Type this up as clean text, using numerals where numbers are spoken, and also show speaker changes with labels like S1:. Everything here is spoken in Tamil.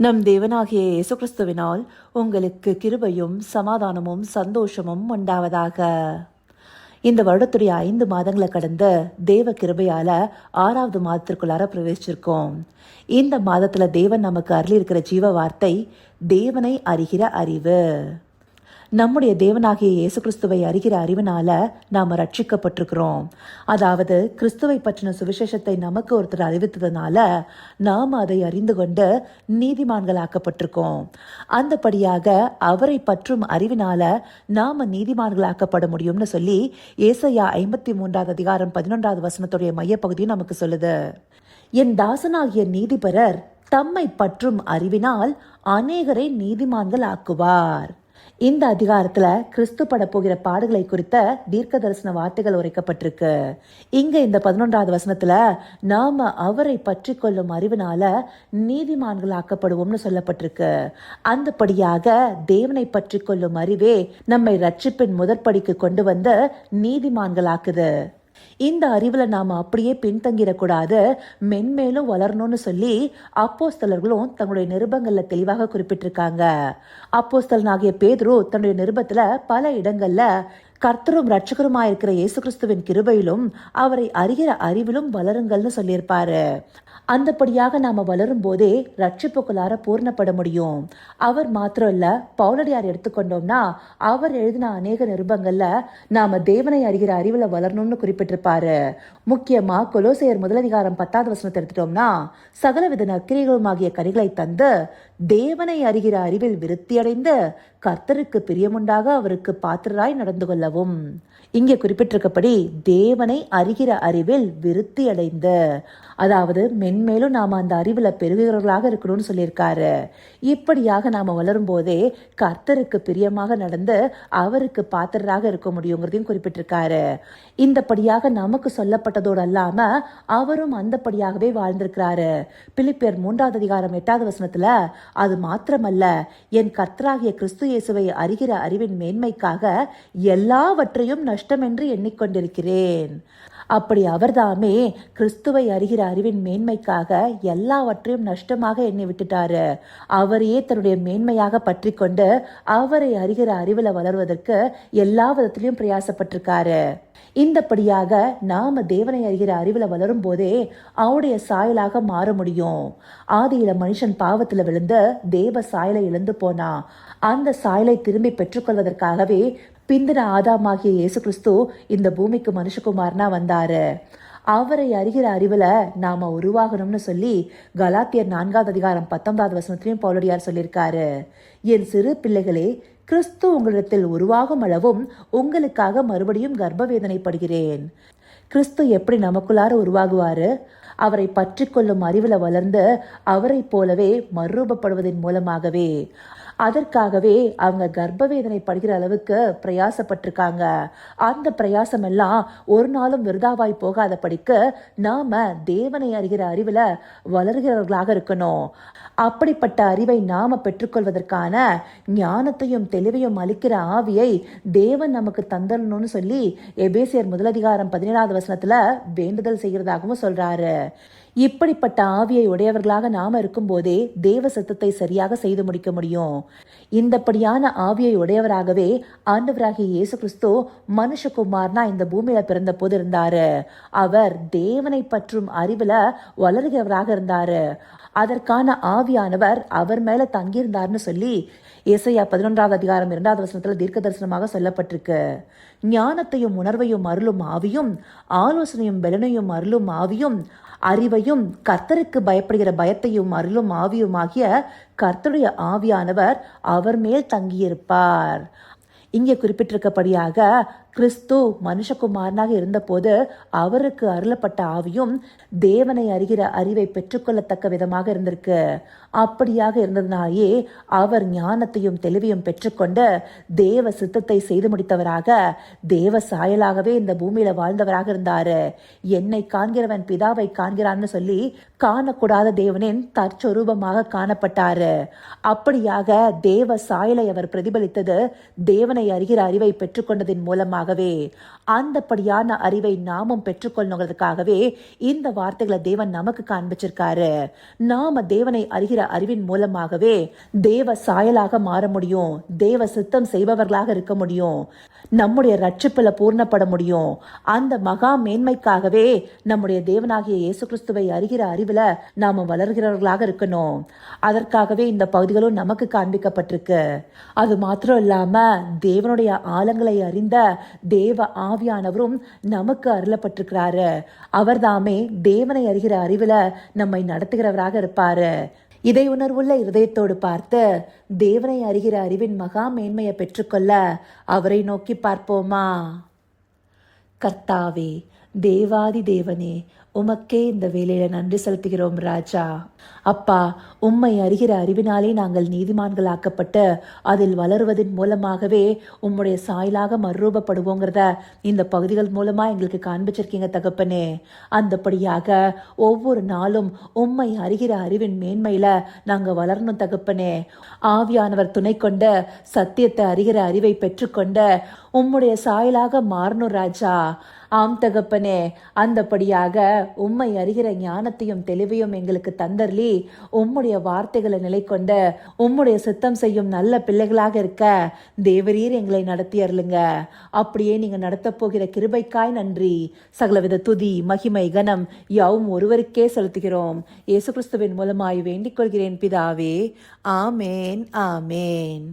S1: நம் தேவனாகிய இயேசு கிறிஸ்துவினால் உங்களுக்கு கிருபையும் சமாதானமும் சந்தோஷமும் உண்டாவதாக. இந்த வருடத்துடைய 5 மாதங்களை கடந்த தேவ கிருபையால 6வது மாதத்திற்குள்ளார பிரவேசிச்சிருக்கோம். இந்த மாதத்துல தேவன் நமக்கு அருளி இருக்கிற ஜீவ வார்த்தை தேவனை அறிகிற அறிவு. நம்முடைய தேவனாகிய இயேசு கிறிஸ்துவை அறிகிற அறிவினால நாம ரட்சிக்கப்பட்டிருக்கிறோம். அதாவது கிறிஸ்துவை பற்றின சுவிசேஷத்தை நமக்கு ஒருத்தர் அறிவித்ததுனால நாம அதை அறிந்து கொண்டு நீதிமான்களாக்கப்பட்டிருக்கோம். அந்தபடியாக அவரை பற்றும் அறிவினால நாம நீதிமான்களாக்கப்பட முடியும்னு சொல்லி ஏசாயா 53வது அதிகாரம் 11வது வசனத்துடைய மையப்பகுதியும் நமக்கு சொல்லுது. என் தாசனாகிய நீதிபரர் தம்மை பற்றும் அறிவினால் அநேகரை நீதிமான்கள் ஆக்குவார். இந்த அதிகாரத்துல கிறிஸ்து பட போகிற பாடுகளை குறித்த தீர்க்க தரிசன வார்த்தைகள் உரைக்கப்பட்டிருக்கு. இங்க இந்த 11வது வசனத்துல நாம அவரை பற்றி கொள்ளும் அறிவினால நீதிமான்கள் ஆக்கப்படுவோம்னு சொல்லப்பட்டிருக்கு. அந்தபடியாக தேவனை பற்றி கொள்ளும் அறிவே நம்மை ரட்சிப்பின் முதற்படிக்கு கொண்டு வந்து நீதிமான்கள் ஆக்குது. இந்த அறிவுல நாம அப்படியே பின்தங்கிடக்கூடாது, மென்மேலும் வளரணும்னு சொல்லி அப்போஸ்தலர்களும் தங்களுடைய நிருபங்கள்ல தெளிவாக குறிப்பிட்டிருக்காங்க. அப்போஸ்தலனாகிய பேதுரு தன்னுடைய நிருபத்துல பல இடங்கள்ல கர்த்தரும் ரட்சகருமாயிருக்கிற இயேசு கிறிஸ்துவின் கிருபையிலும் அவரை அறிகிற அறிவிலும் வளருங்கள்னு சொல்லியிருப்பாரு. அந்தபடியாக நாம வளரும் போதே ரட்சிப்புக்குள்ளார பூர்ணப்பட முடியும். அவர் மாத்திரம் இல்ல, பவுலடியார் எடுத்துக்கொண்டோம்னா அவர் எழுதின அநேக நிருபங்கள்ல நாம தேவனை அறிகிற அறிவுல வளரணும்னு குறிப்பிட்டிருப்பாரு. முக்கியமா கொலோசையர் 1 வசனத்தை எடுத்துட்டோம்னா சகலவித நற்கிரியைகளுமாகிய கனிகளை தந்து தேவனை அறிகிற அறிவில் விருத்தியடைந்து கர்த்தருக்கு பிரியமுண்டாக அவருக்கு பாத்திரராய் நடந்து கொள்ளவும். இங்கே குறிப்பிட்டிருக்கப்படி தேவனை அறிகிற அறிவில் விருத்தி அடைந்து, அதாவது மென்மேலும் நாம அந்த அறிவுல பெருகிறவர்களாக இருக்கணும்னு சொல்லியிருக்காரு. இப்படியாக நாம வளரும் போதே கர்த்தருக்கு பிரியமாக நடந்து அவருக்கு பாத்திரராக இருக்க முடியுங்கிறதையும் குறிப்பிட்டிருக்காரு. இந்தபடியாக நமக்கு சொல்லப்பட்டதோடு அல்லாம அவரும் அந்தபடியாகவே வாழ்ந்திருக்கிறாரு. பிலிப்பியர் 3வது அதிகாரம் 8வது வசனத்துல அது மாத்திரமல்ல, என் கர்த்தராகிய கிறிஸ்து இயேசுவை அறிகிற அறிவின் மேன்மைக்காக எல்லாவற்றையும் நஷ்டம் என்று எண்ணிக்கொண்டிருக்கிறேன். அப்படி அவர்தாமே கிறிஸ்துவை அறிகிற அறிவின் மேன்மைக்காக எல்லாவற்றையும் நஷ்டமாக எண்ணி விட்டுட்டாரு. அவரையே தன்னுடைய மேன்மையாக பற்றி கொண்டு அவரை அறிகிற அறிவுல வளர்வதற்கு எல்லா விதத்திலையும் பிரயாசப்பட்டிருக்காரு. இந்தபடியாக நாம தேவனை அறிகிற அறிவுல வளரும் போதே அவருடைய சாயலாக மாற முடியும். ஆதியில மனுஷன் பாவத்துல விழுந்து தேவ சாயலை இழந்து போனா. அந்த சாயலை திரும்பி பெற்றுக்கொள்வதற்காகவே பிந்தின ஆதாமாகிய இயேசு கிறிஸ்து இந்த பூமிக்கு மனுஷகுமாரனா வந்தாரு. அவரை அறிகிற அறிவுல நாம உருவாகணும்னு சொல்லி கலாத்தியர் 4வது அதிகாரம் 19வது வசனத்திலையும் பவுலடியார் சொல்லியிருக்காரு. என் சிறு பிள்ளைகளே, கிறிஸ்து உங்களிடத்தில் உருவாகும் அளவும் உங்களுக்காக மறுபடியும் கர்ப்பவேதனைப்படுகிறேன். கிறிஸ்து எப்படி நமக்குள்ளார உருவாகுவாரு? அவரை பற்றி கொள்ளும் அறிவுல வளர்ந்து அவரை போலவே மறுரூபப்படுவதன் மூலமாகவே. அதற்காகவே அவங்க கர்ப்பவேதனை படுகிற அளவுக்கு பிரயாசப்பட்டிருக்காங்க. அந்த பிரயாசம் எல்லாம் ஒரு நாளும் விருதாவாய் போகாத படிக்க நாம தேவனை அறிகிற அறிவுல வளர்கிறவர்களாக இருக்கணும். அப்படிப்பட்ட அறிவை நாம பெற்றுக்கொள்வதற்கான ஞானத்தையும் தெளிவையும் அளிக்கிற ஆவியை தேவன் நமக்கு தந்தரணும்னு சொல்லி எபேசியர் 1 அதிகாரம் 17வது வசனத்துல வேண்டுதல் செய்கிறதாகவும் சொல்றாரு. இப்படிப்பட்ட ஆவியை உடையவர்களாக நாம இருக்கும் போதே தேவ சித்தத்தை சரியாக செய்து முடிக்க முடியும். இந்தப்படியான ஆவியை உடையவராகவே ஆண்டவராகிய இயேசு கிறிஸ்து மனுஷகுமார்னா இந்த பூமியில பிறந்த போது இருந்தாரு. அவர் தேவனை பற்றும் அறிவுல வளர்கிறவராக இருந்தாரு. அதற்கான ஆவியானவர் அவர் மேல தங்கியிருந்தார்னு சொல்லி ஏசாயா 11வது அதிகாரம் 2வது வசனத்துல தீர்க்க தரிசனமாக சொல்லப்பட்டிருக்கு. ஞானத்தையும் உணர்வையும் அருளும் ஆவியும், ஆலோசனையும் பலனையும் அருளும் ஆவியும், அறிவையும் கர்த்தருக்கு பயப்படுகிற பயத்தையும் அருளும் ஆவியுமாகிய கர்த்தருடைய ஆவியானவர் அவர் மேல் தங்கியிருப்பார். இங்கே குறிப்பிட்டிருக்கப்படியாக கிறிஸ்து மனுஷகுமாரனாக இருந்த போது அவருக்கு அருளப்பட்ட ஆவியும் தேவனை அறிகிற அறிவை பெற்றுக்கொள்ளத்தக்க விதமாக இருந்திருக்கு. அப்படியாக இருந்ததுனாலேயே அவர் ஞானத்தையும் தெளிவையும் பெற்றுக்கொண்டு தேவ சித்தத்தை செய்து முடித்தவராக தேவ சாயலாகவே இந்த பூமியில வாழ்ந்தவராக இருந்தாரு. என்னை காண்கிறவன் பிதாவை காண்கிறான்னு சொல்லி காணக்கூடாத தேவனின் தற்சொரூபமாக காணப்பட்டாரு. அப்படியாக தேவ சாயலை அவர் பிரதிபலித்தது தேவனை அறிகிற அறிவை பெற்றுக்கொண்டதின் மூலமாக அறிகிறதுக்காகவே, அந்தப்படியான அறிவை நாமும் பெற்றுக்கொள்ளணுங்கிறதுக்காகவே இந்த வார்த்தைகளை தேவன் நமக்கு காண்பிச்சிருக்காரு. நாம தேவனை அறிகிற அறிவின் மூலமாகவே தேவ சாயலாக மாற முடியும், தேவ சித்தம் செய்பவர்களாக இருக்க முடியும், நம்முடைய ரட்சிப்புல பூர்ணப்பட முடியும். அந்த மகா மேன்மைக்காகவே நம்முடைய தேவனாகிய இயேசு கிறிஸ்துவை அறிகிற அறிவுல நாம வளர்கிறவர்களாக இருக்கணும். அதற்காகவே இந்த பகுதிகளும் நமக்கு காண்பிக்கப்பட்டிருக்கு. அது மாத்திரம் இல்லாம தேவனுடைய ஆழங்களை அறிந்த தேவ ஆவியானவரும் நமக்கு அருளப்பட்டிருக்கிறாரு. அவர்தாமே தேவனை அறிகிற அறிவுல நம்மை நடத்துகிறவராக இருப்பாரு. இதை உணர்வுள்ள இருதயத்தோடு பார்த்து தேவனை அறிகிற அறிவின் மகா மேன்மையை பெற்றுக்கொள்ள அவரை நோக்கி பார்ப்போமா? கர்த்தாவே, தேவாதி தேவனே, உமக்கே இந்த வேலையில நன்றி செலுத்துகிறோம் ராஜா. அப்பா, உம்மை அறிகிற அறிவினாலே நாங்கள் நீதிமான்களாக்கப்பட்டு அதில் வளருவதன் மூலமாகவே உம்முடைய சாயலாக மறுரூபப்படுவோங்கிறத இந்த பகுதிகள் மூலமா எங்களுக்கு காண்பிச்சிருக்கீங்க தகப்பனே. அந்தபடியாக ஒவ்வொரு நாளும் உம்மை அறிகிற அறிவின் மேன்மையில நாங்க வளரணும் தகப்பனே. ஆவியானவர் துணை கொண்ட சத்தியத்தை அறிகிற அறிவை பெற்றுக்கொண்ட உம்முடைய சாயலாக மாறணும் ராஜா. ஆம் தகப்பனே, அந்தபடியாக உம்மை அறிகிற ஞானத்தையும் தெளிவையும் எங்களுக்கு தந்தர்லி உம்முடைய வார்த்தைகளை நிலை கொண்ட உம்முடைய சித்தம் செய்யும் நல்ல பிள்ளைகளாக இருக்க தேவரீர் எங்களை நடத்தி அருளுங்க. அப்படியே நீங்க நடத்த போகிற கிருபைக்காய் நன்றி. சகலவித துதி மகிமை கனம் யாவும் ஒருவருக்கே செலுத்துகிறோம். இயேசு கிறிஸ்துவின் மூலமாய் வேண்டிக் கொள்கிறேன் பிதாவே. ஆமேன், ஆமேன்.